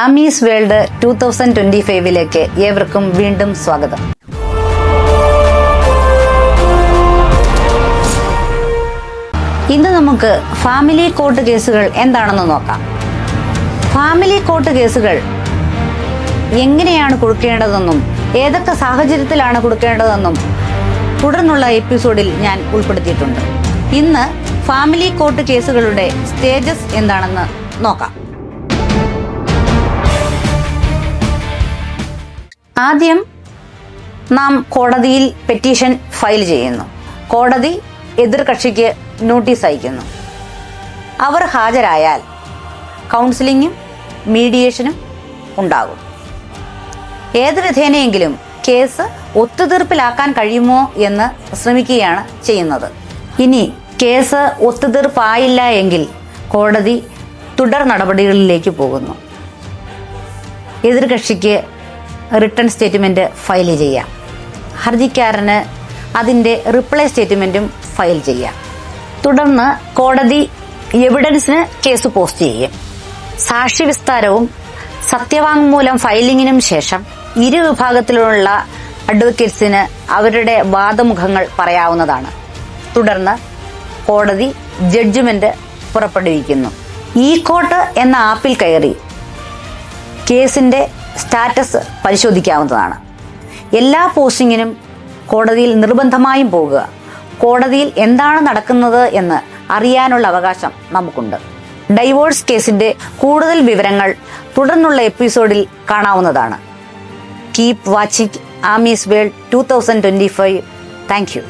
Ami's world 2025 ഏവർക്കും വീണ്ടും സ്വാഗതം. ഇന്ന് നമുക്ക് ഫാമിലി കോർട്ട് കേസുകൾ എന്താണെന്ന് നോക്കാം. ഫാമിലി കോർട്ട് കേസുകൾ എങ്ങനെയാണ് കൊടുക്കേണ്ടതെന്നും ഏതൊക്കെ സാഹചര്യത്തിലാണ് കൊടുക്കേണ്ടതെന്നും തുടർന്നുള്ള എപ്പിസോഡിൽ ഞാൻ ഉൾപ്പെടുത്തിയിട്ടുണ്ട്. ഇന്ന് ഫാമിലി കോർട്ട് കേസുകളുടെ സ്റ്റേജസ് എന്താണെന്ന് നോക്കാം. ആദ്യം നാം കോടതിയിൽ പെറ്റീഷൻ ഫയൽ ചെയ്യുന്നു. കോടതി എതിർകക്ഷിക്ക് നോട്ടീസ് അയക്കുന്നു. അവർ ഹാജരായാൽ കൗൺസിലിങ്ങും മീഡിയേഷനും ഉണ്ടാകും. ഏത് വിധേനയെങ്കിലും കേസ് ഒത്തുതീർപ്പിലാക്കാൻ കഴിയുമോ എന്ന് ശ്രമിക്കുകയാണ് ചെയ്യുന്നത്. ഇനി കേസ് ഒത്തുതീർപ്പായില്ല എങ്കിൽ കോടതി തുടർ നടപടികളിലേക്ക് പോകുന്നു. എതിർകക്ഷിക്ക് റിട്ടേൺ സ്റ്റേറ്റ്മെന്റ് ഫയൽ ചെയ്യാം. ഹർജിക്കാരന് അതിൻ്റെ റിപ്ലൈ സ്റ്റേറ്റ്മെന്റും ഫയൽ ചെയ്യാം. തുടർന്ന് കോടതി എവിഡൻസിന് കേസ് പോസ്റ്റ് ചെയ്യും. സാക്ഷി വിസ്താരവും സത്യവാങ്മൂലം ഫയലിങ്ങിനും ശേഷം ഇരു വിഭാഗത്തിലുള്ള അഡ്വക്കേറ്റ്സിന് അവരുടെ വാദമുഖങ്ങൾ പറയാവുന്നതാണ്. തുടർന്ന് കോടതി ജഡ്ജ്മെന്റ് പുറപ്പെടുവിക്കുന്നു. ഇ കോർട്ട് എന്ന ആപ്പിൽ കയറി കേസിന്റെ സ്റ്റാറ്റസ് പരിശോധിക്കാവുന്നതാണ്. എല്ലാ പോസ്റ്റിങ്ങിനും കോടതിയിൽ നിർബന്ധമായും പോകുക. കോടതിയിൽ എന്താണ് നടക്കുന്നത് എന്ന് അറിയാനുള്ള അവകാശം നമുക്കുണ്ട്. ഡൈവോഴ്സ് കേസിന്റെ കൂടുതൽ വിവരങ്ങൾ തുടർന്നുള്ള എപ്പിസോഡിൽ കാണാവുന്നതാണ്. Keep watching Ami's world 2025. Thank you.